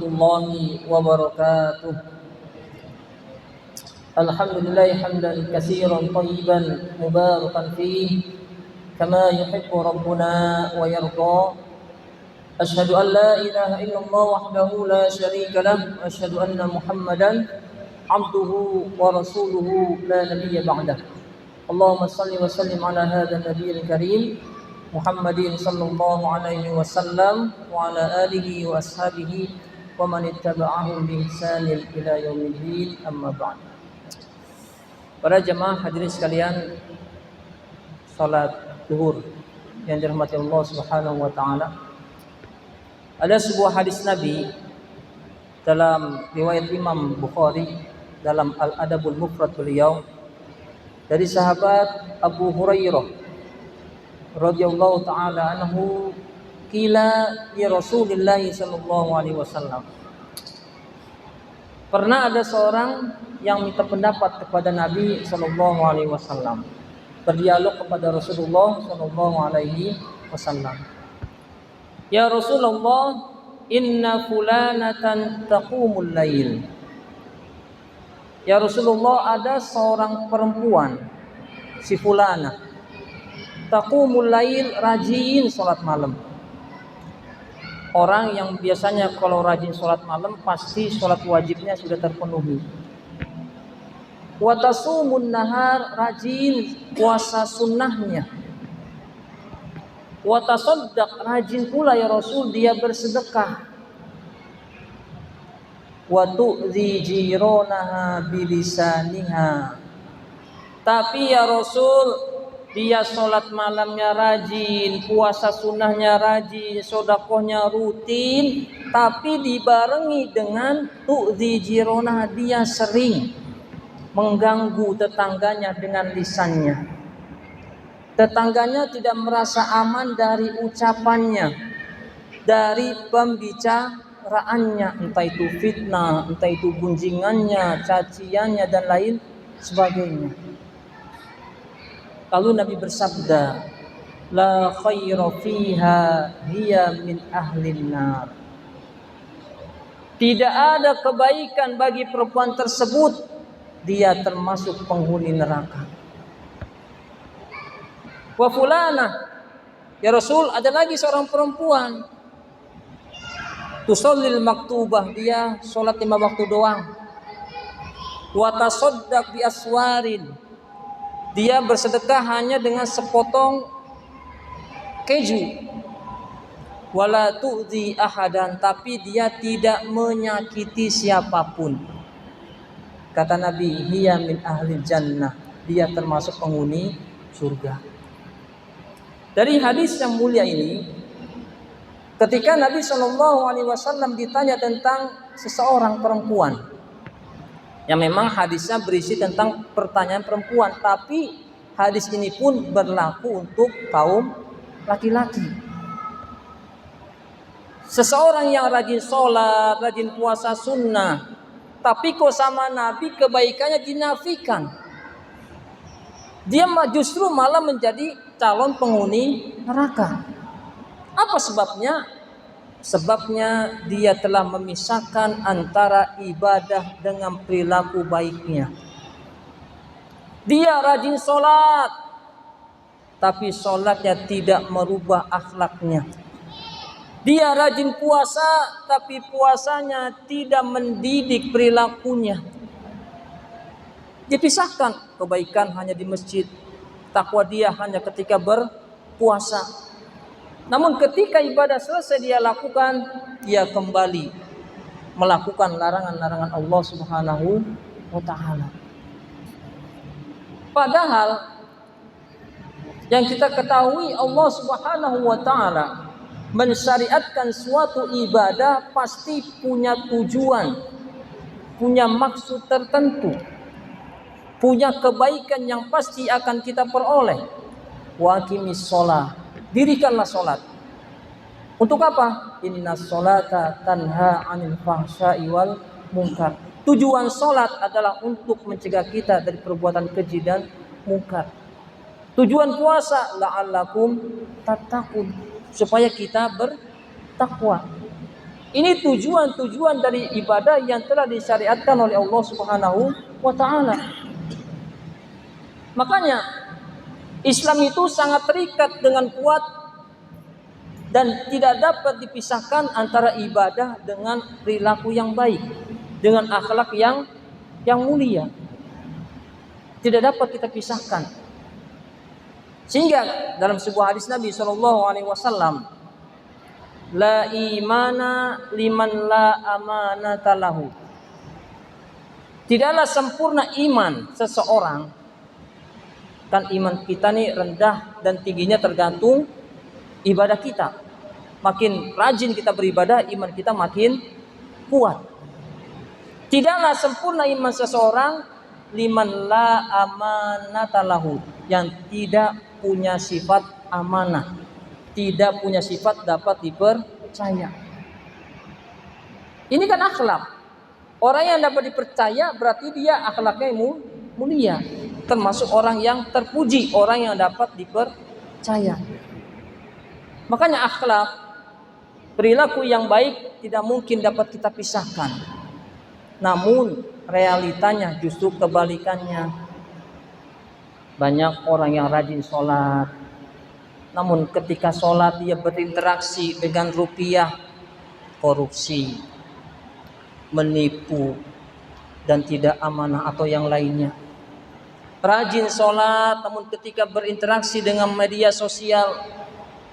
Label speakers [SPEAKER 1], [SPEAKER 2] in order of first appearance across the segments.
[SPEAKER 1] warahmatullahi wabarakatuh. Alhamdulillah hamdan katsiran thayyiban mubarakan fihi kama yuhibbu rabbuna wa yarda. Asyhadu an la ilaha illallah wahdahu la syarika lah wa asyhadu anna Muhammadan abduhu wa rasuluhu la nabiyya ba'dah. Allahumma shalli wa sallim ala hadzal nabiyil karim Muhammadin sallallahu alaihi wasallam wa ala alihi wa ashabihi wa man ittaba'ahum bi ihsanin ila yaumiddin, amma ba'd. Para jemaah hadirin sekalian, salat zuhur yang dirahmati Allah Subhanahu wa taala. Ada sebuah hadis Nabi dalam riwayat Imam Bukhari dalam Al-Adabul Mufrad beliau dari sahabat Abu Hurairah radhiyallahu taala anhu, qila ya Rasulullah sallallahu alaihi wasallam. Pernah ada seorang yang minta pendapat kepada Nabi sallallahu alaihi wasallam, berdialog kepada Rasulullah sallallahu alaihi wasallam. Ya Rasulullah, inna fulanatan taqumul lail. Ya Rasulullah, ada seorang perempuan, si fulana, taqumul lail, rajin salat malam. Orang yang biasanya kalau rajin salat malam pasti salat wajibnya sudah terpenuhi. Wa tasumun nahar, rajin puasa sunnahnya. Wa tasaddaq, rajin pula ya Rasul dia bersedekah. Wa tu'zi jiranaha bilisaniha. Tapi ya Rasul, dia sholat malamnya rajin, puasa sunnahnya rajin, sodakohnya rutin, tapi dibarengi dengan tu'zi jironah, dia sering mengganggu tetangganya dengan lisannya. Tetangganya tidak merasa aman dari ucapannya, dari pembicaraannya, entah itu fitnah, entah itu gunjingannya, caciannya dan lain sebagainya. Lalu Nabi bersabda, la khaira fiha hiya min ahlin nar. Tidak ada kebaikan bagi perempuan tersebut, dia termasuk penghuni neraka. Wa fulana, ya Rasul, ada lagi seorang perempuan, tusallil maktubah, dia sholat 5 waktu doang. Wa tasaddaq bi aswarin, dia bersedekah hanya dengan sepotong keju. Wala tu'zi ahadan, tapi dia tidak menyakiti siapapun. Kata Nabi, hiya min ahli jannah, dia termasuk penghuni surga. Dari hadis yang mulia ini, ketika Nabi SAW ditanya tentang seseorang perempuan, yang memang hadisnya berisi tentang pertanyaan perempuan, tapi hadis ini pun berlaku untuk kaum laki-laki. Seseorang yang rajin sholat, rajin puasa sunnah, tapi kok sama Nabi kebaikannya dinafikan, dia justru malah menjadi calon penghuni neraka. Apa sebabnya? Sebabnya dia telah memisahkan antara ibadah dengan perilaku baiknya. Dia rajin sholat, tapi sholatnya tidak merubah akhlaknya. Dia rajin puasa, tapi puasanya tidak mendidik perilakunya. Dipisahkan, kebaikan hanya di masjid, takwa dia hanya ketika berpuasa. Namun ketika ibadah selesai dia lakukan, dia kembali melakukan larangan-larangan Allah Subhanahu wa taala. Padahal yang kita ketahui, Allah Subhanahu wa taala mensyariatkan suatu ibadah pasti punya tujuan, punya maksud tertentu, punya kebaikan yang pasti akan kita peroleh. Wa aqimis shalah, dirikanlah sholat. Untuk apa? Innas sholata tanha 'anil fahsya'i wal munkar. Tujuan sholat adalah untuk mencegah kita dari perbuatan keji dan munkar. Tujuan puasa la'allakum tattaqun, supaya kita bertakwa. Ini tujuan-tujuan dari ibadah yang telah disyariatkan oleh Allah Subhanahu wa taala. Makanya Islam itu sangat terikat dengan kuat dan tidak dapat dipisahkan antara ibadah dengan perilaku yang baik, dengan akhlak yang mulia. Tidak dapat kita pisahkan. Sehingga dalam sebuah hadis Nabi SAW, la imana liman la amanata lahu. Tidaklah sempurna iman seseorang. Kan iman kita nih rendah dan tingginya tergantung ibadah kita. Makin rajin kita beribadah, iman kita makin kuat. Tidaklah sempurna iman seseorang liman la amanata lahu, yang tidak punya sifat amanah, tidak punya sifat dapat dipercaya. Ini kan akhlak. Orang yang dapat dipercaya berarti dia akhlaknya mulia, termasuk orang yang terpuji, orang yang dapat dipercaya. Makanya akhlak, perilaku yang baik tidak mungkin dapat kita pisahkan. Namun realitanya justru kebalikannya. Banyak orang yang rajin sholat, namun ketika sholat dia berinteraksi dengan rupiah, korupsi, menipu, dan tidak amanah atau yang lainnya. Rajin sholat, namun ketika berinteraksi dengan media sosial,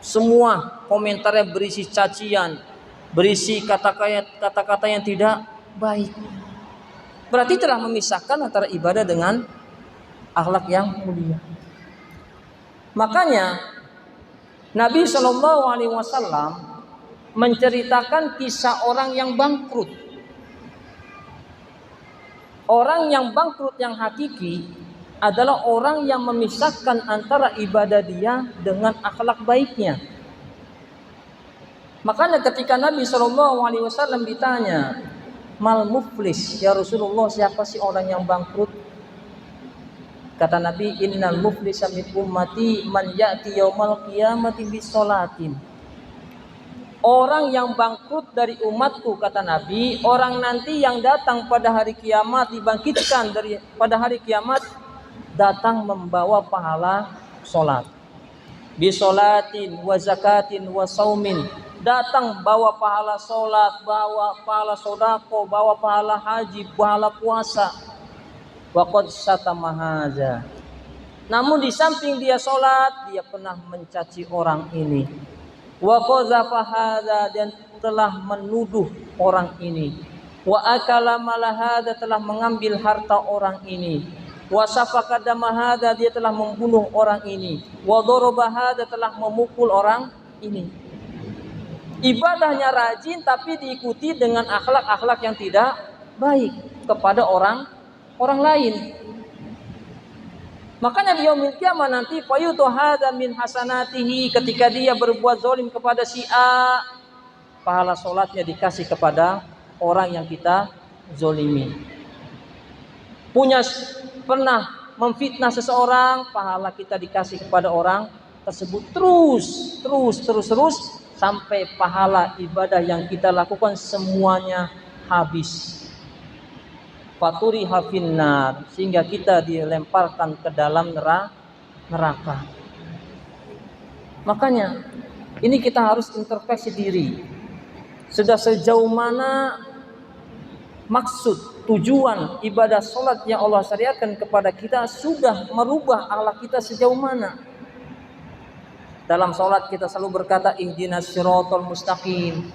[SPEAKER 1] semua komentarnya berisi cacian, berisi kata-kata yang tidak baik. Berarti telah memisahkan antara ibadah dengan akhlak yang mulia. Makanya Nabi SAW menceritakan kisah orang yang bangkrut. Orang yang bangkrut yang hakiki adalah orang yang memisahkan antara ibadah dia dengan akhlak baiknya. Makanya ketika Nabi SAW ditanya, mal muflis, ya Rasulullah, siapa sih orang yang bangkrut? Kata Nabi, innal muflisa min ummati man ya'ti yaumal qiyamati bisolatin. Orang yang bangkrut dari umatku, kata Nabi, orang nanti yang datang pada hari kiamat, dibangkitkan pada hari kiamat, datang membawa pahala solat, bisolatin wa zakatin wa saumin. Datang bawa pahala solat, bawa pahala sodako, bawa pahala haji, pahala puasa. Waqad syatama hadza. Namun di samping dia solat, dia pernah mencaci orang ini. Wa qazafa hadza, dan telah menuduh orang ini. Wa akala mala hadza, telah mengambil harta orang ini. Wa safaka dama hadza, dia telah membunuh orang ini. Wa daraba hadza, telah memukul orang ini. Ibadahnya rajin tapi diikuti dengan akhlak-akhlak yang tidak baik kepada orang lain. Makanya di yaumil qiyamah nanti fayutu hadza min hasanatihi, ketika dia berbuat zalim kepada si A, pahala salatnya dikasih kepada orang yang kita zalimi. Pernah memfitnah seseorang, pahala kita dikasih kepada orang tersebut, terus sampai pahala ibadah yang kita lakukan semuanya habis. Faturi hafinnar, sehingga kita dilemparkan ke dalam neraka. Makanya ini kita harus introspeksi diri. Sudah sejauh mana maksud, tujuan ibadah sholat yang Allah syariatkan kepada kita, sudah merubah akhlak kita sejauh mana? Dalam sholat kita selalu berkata, ihdinas siratal mustaqim,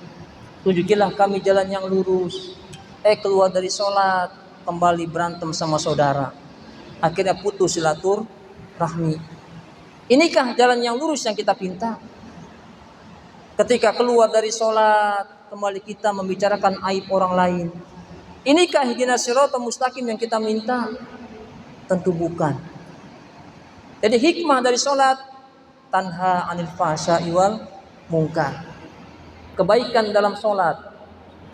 [SPEAKER 1] tunjukilah kami jalan yang lurus. Keluar dari sholat, kembali berantem sama saudara, akhirnya putus silaturahmi. Inikah jalan yang lurus yang kita pinta? Ketika keluar dari sholat, kembali kita membicarakan aib orang lain. Inikah ihdinas siratal mustaqim yang kita minta? Tentu bukan. Jadi hikmah dari sholat, tanha anil fahsya'i wal munkar. Kebaikan dalam sholat.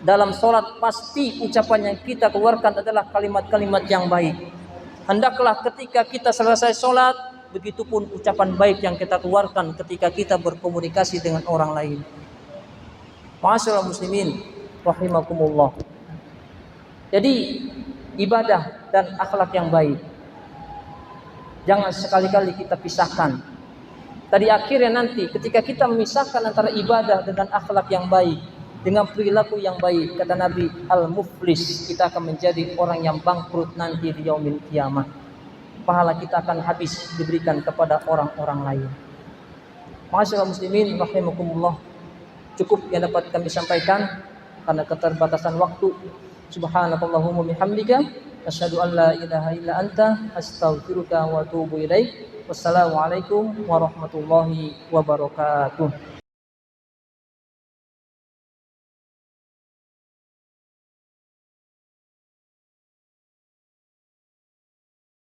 [SPEAKER 1] Dalam sholat pasti ucapan yang kita keluarkan adalah kalimat-kalimat yang baik. Hendaklah ketika kita selesai sholat, begitupun ucapan baik yang kita keluarkan ketika kita berkomunikasi dengan orang lain. Ma'asyiral muslimin, rahimakumullah. Jadi ibadah dan akhlak yang baik jangan sekali-kali kita pisahkan. Tadi akhirnya nanti ketika kita memisahkan antara ibadah dengan akhlak yang baik, dengan perilaku yang baik, kata Nabi, al-muflis, kita akan menjadi orang yang bangkrut nanti di yaumil kiamah. Pahala kita akan habis diberikan kepada orang-orang lain. Ma'asyiral muslimin rahimakumullah. Cukup yang dapat kami sampaikan karena keterbatasan waktu. Subhanakallahumma bihamdika asyhadu an la ilaha illa anta astaghfiruka wa atubu ilaik. Wassalamualaikum warahmatullahi wabarakatuh.